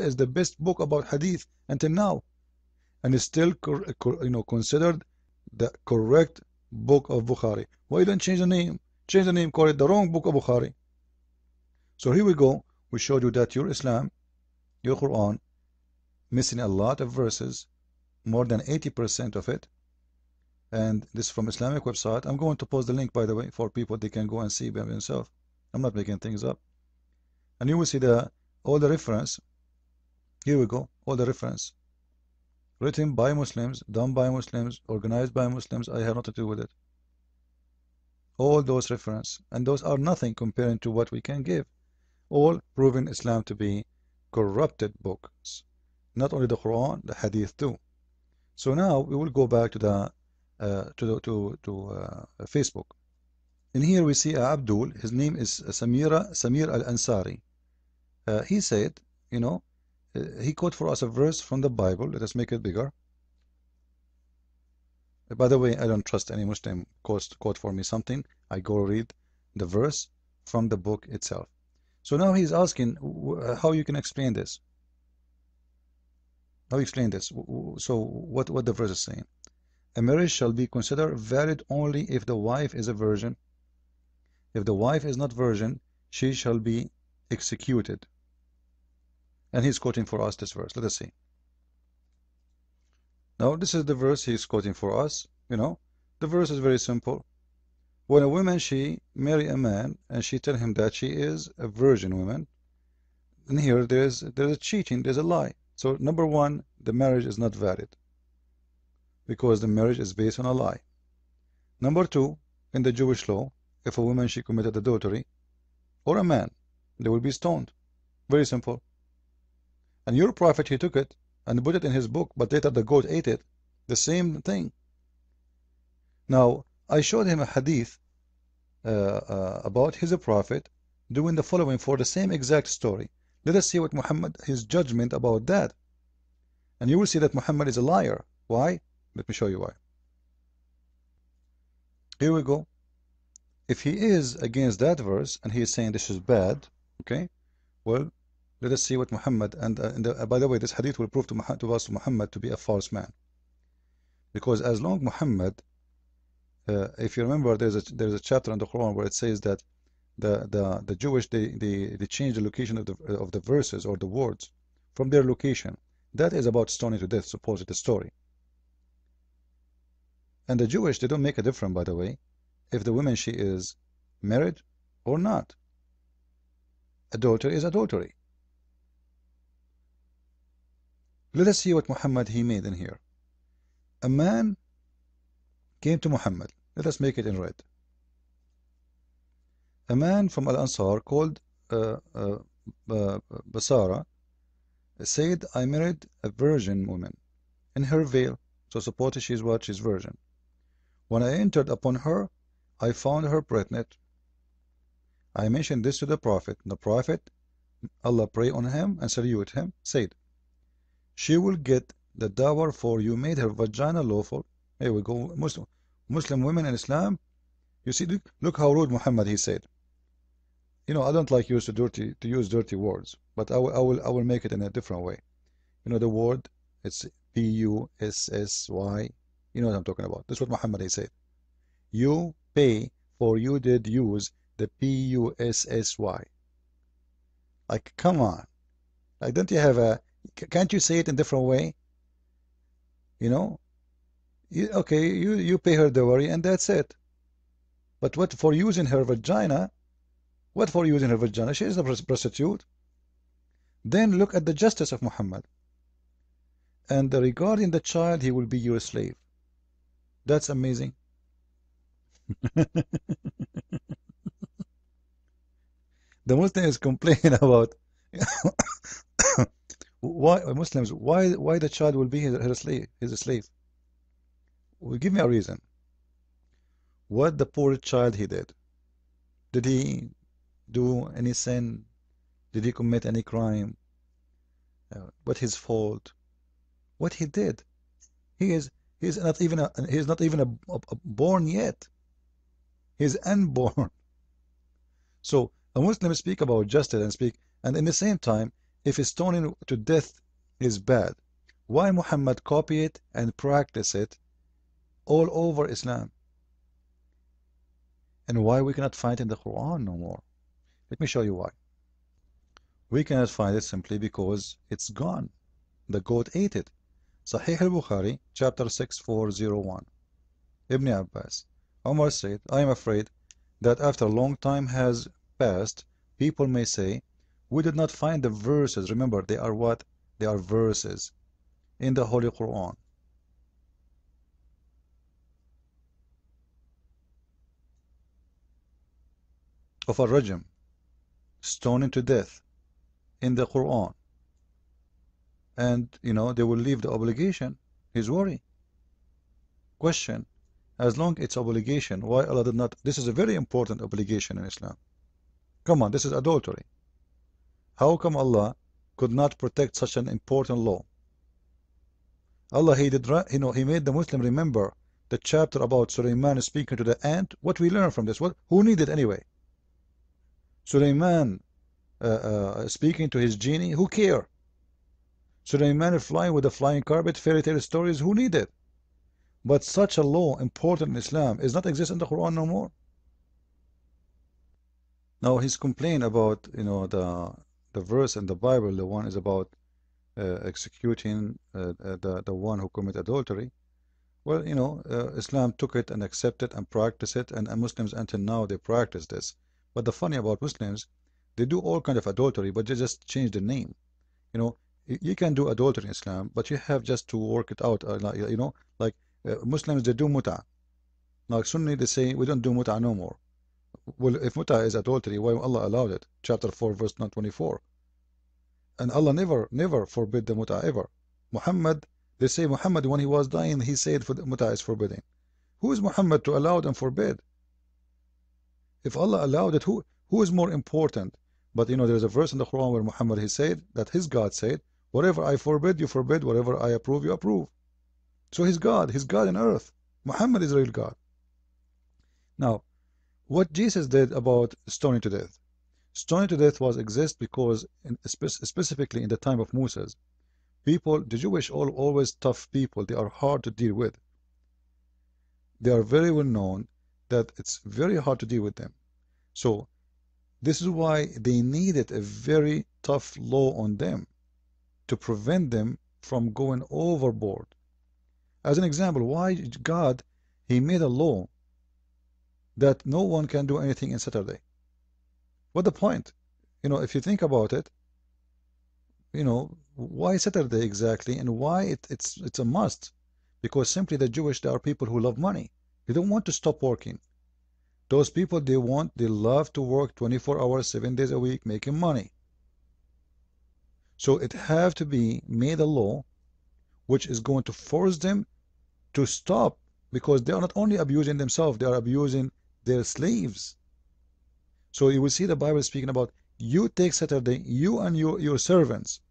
is the best book about hadith until now, and is still considered the correct book of Bukhari. Why don't change the name? Change the name, call it the wrong book of Bukhari. So here we go. We showed you that your Islam, your Quran, missing a lot of verses, more than 80% of it. And this is from Islamic website. I'm going to post the link, by the way, for people they can go and see by themselves. I'm not making things up. And you will see all the reference. Here we go, all the reference. Written by Muslims, done by Muslims, organized by Muslims. I have nothing to do with it. All those reference, and those are nothing comparing to what we can give. All proving Islam to be corrupted books. Not only the Quran, the Hadith too. So now we will go back to the Facebook. In here we see Abdul. His name is Samir Al-Ansari. He said, he quote for us a verse from the Bible. Let us make it bigger. By the way, I don't trust any Muslim quote for me something. I go read the verse from the book itself. So now he's asking how you can explain this. How you explain this? So what the verse is saying? A marriage shall be considered valid only if the wife is a virgin. If the wife is not virgin, she shall be executed. And he's quoting for us this verse. Let us see. Now this is the verse he's quoting for us. The verse is very simple. When a woman, she marry a man and she tell him that she is a virgin woman, and here there's a cheating, there's a lie. So number one, the marriage is not valid because the marriage is based on a lie. Number two, in the Jewish law, if a woman, she committed adultery, or a man, they will be stoned. Very simple. And your prophet, he took it and put it in his book, but later the goat ate it. The same thing. Now, I showed him a hadith about his prophet doing the following for the same exact story. Let us see what Muhammad, his judgment about that. And you will see that Muhammad is a liar. Why? Let me show you why. Here we go. If he is against that verse and he is saying this is bad, okay, well, let us see what Muhammad, and by the way, this hadith will prove to us Muhammad to be a false man. Because as long Muhammad, if you remember, there's a chapter in the Quran where it says that the Jewish, they change the location of the verses or the words from their location. That is about stoning to death, supposed story. And the Jewish, they don't make a difference, by the way, if the woman, she is married or not. Adultery is adultery. Let us see what Muhammad he made in here. A man came to Muhammad. Let us make it in red. A man from Al-Ansar called Basara said, I married a virgin woman in her veil. So suppose she's what? She's virgin. When I entered upon her, I found her pregnant. I mentioned this to the Prophet. The Prophet, Allah pray on him and salute him, said, she will get the dower for you made her vagina lawful. Here we go. Muslim women in Islam. You see, look how rude Muhammad he said. I don't like to use dirty words, but I will make it in a different way. The word, it's P-U-S-S-Y. You know what I'm talking about. That's what Muhammad he said. You pay for you did use the P-U-S-S-Y. Like, come on. Like, don't you have can't you say it in a different way? Okay, you pay her dowry and that's it. But what for using her vagina? What for using her vagina? She is a prostitute. Then look at the justice of Muhammad. And regarding the child, he will be your slave. That's amazing. The Muslims complain about why Muslims, why the child will be his slave. Well, give me a reason. What the poor child he did. Did he do any sin? Did he commit any crime? What his fault? What he did? He's not even born yet. He's unborn. So a Muslim speak about justice and in the same time If stoning to death is bad, why Muhammad copy it and practice it all over Islam? And why we cannot find it in the Quran no more? Let me show you why. We cannot find it simply because it's gone. The goat ate it. Sahih al-Bukhari, chapter 6401. Ibn Abbas. Omar said, I am afraid that after a long time has passed, people may say, we did not find the verses. Remember, they are what? They are verses in the Holy Quran. Of a rajam, stoning to death in the Quran. And, they will leave the obligation. His worry. Question. As long it's obligation, why Allah did not? This is a very important obligation in Islam. Come on, this is adultery. How come Allah could not protect such an important law? Allah, He made the Muslim remember the chapter about Sulaiman speaking to the ant. What we learn from this? Who needed anyway? Sulaiman speaking to his genie. Who care? Sulaiman flying with a flying carpet. Fairy tale stories. Who needed? But such a law important in Islam is not exist in the Quran no more. Now his complaint about the verse in the Bible, the one is about executing the one who commit adultery. Well, Islam took it and accepted and practiced it, and Muslims until now they practice this. But the funny about Muslims, they do all kind of adultery, but they just change the name. You can do adultery in Islam, but you have just to work it out. Like Muslims, they do muta. Like Sunni, they say we don't do muta no more. Well, if muta is adultery, why Allah allowed it? Chapter 4, verse 24. And Allah never forbid the muta ever. Muhammad, they say Muhammad when he was dying, he said muta is forbidden. Who is Muhammad to allow and forbid? If Allah allowed it, who is more important? But there's a verse in the Quran where Muhammad he said that his God said, whatever I forbid, you forbid, whatever I approve, you approve. So he's God in earth. Muhammad is real God. Now, what Jesus did about stoning to death? Stoning to death was exist because, specifically in the time of Moses, people, the Jewish, always tough people, they are hard to deal with. They are very well known that it's very hard to deal with them. So, this is why they needed a very tough law on them to prevent them from going overboard. As an example, why God, He made a law that no one can do anything in Saturday. What the point? If you think about it, why Saturday exactly, and why it's a must? Because simply the Jewish, there are people who love money. They don't want to stop working. Those people, they love to work 24 hours, 7 days a week, making money. So it have to be made a law which is going to force them to stop, because they are not only abusing themselves, they are abusing their slaves. So you will see the Bible speaking about, you take Saturday, you and your servants.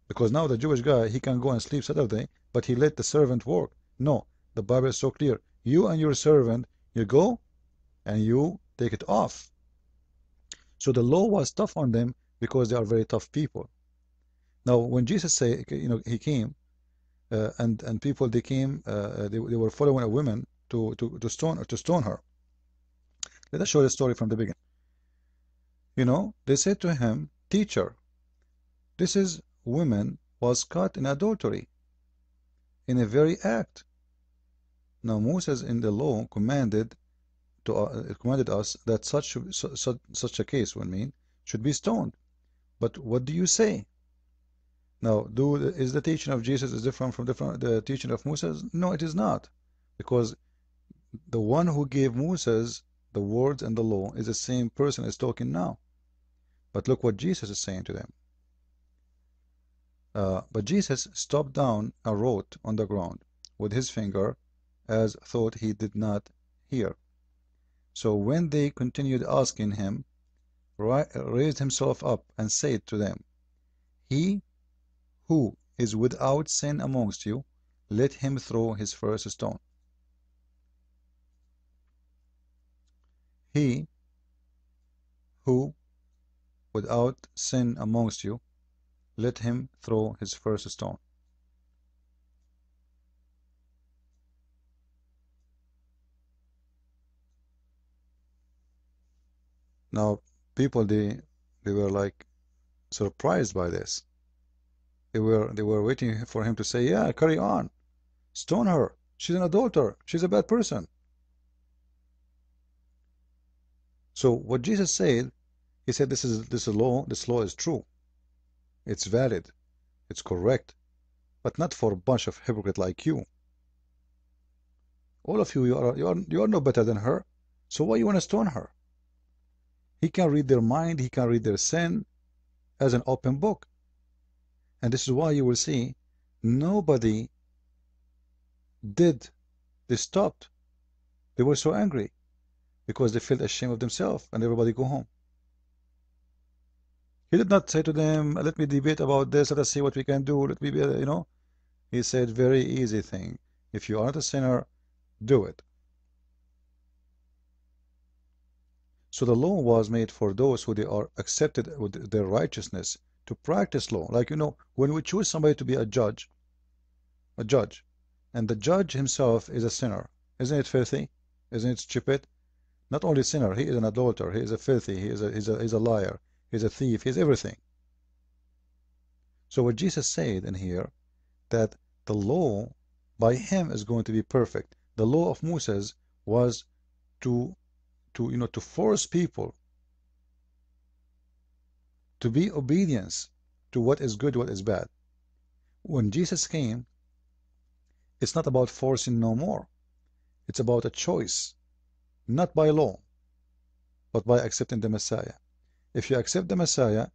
Because now the Jewish guy, he can go and sleep Saturday, but he let the servant work. No, the Bible is so clear. You and your servant, you go and you take it off. So the law was tough on them because they are very tough people. Now, when Jesus say, he came, and people, they came, they were following a woman to stone her. Let us show the story from the beginning. They said to him, teacher, this is woman was caught in adultery in a very act. Now Moses in the law commanded us that such a case should be stoned. But what do you say? Now, is the teaching of Jesus is different from the teaching of Moses? No, it is not, because the one who gave Moses the words and the law is the same person as talking now. But look what Jesus is saying to them. But Jesus stopped down and wrote on the ground with his finger, as thought he did not hear. So when they continued asking him, raised himself up and said to them, he who is without sin amongst you, let him throw his first stone. He who without sin amongst you, let him throw his first stone. Now, people, they were like surprised by this. They were waiting for him to say, yeah, carry on. Stone her. She's an adulterer. She's a bad person. So what Jesus said, he said, this law is true. It's valid. It's correct. But not for a bunch of hypocrites like you. All of you, you are no better than her. So why you want to stone her? He can read their mind. He can read their sin as an open book. And this is why you will see nobody did. They stopped. They were so angry because they felt ashamed of themselves, and everybody go home. He did not say to them, let me debate about this, let us see what we can do, let me be, He said, very easy thing. If you are not a sinner, do it. So the law was made for those who they are accepted with their righteousness to practice law. Like, when we choose somebody to be a judge, and the judge himself is a sinner, isn't it filthy? Isn't it stupid? Not only sinner, he is an adulterer, he is a filthy, he's a liar, he's a thief, he's everything. So what Jesus said in here, that the law by him is going to be perfect. The law of Moses was to force people to be obedience to what is good, what is bad. When Jesus came, it's not about forcing no more. It's about a choice, not by law, but by accepting the Messiah. If you accept the Messiah,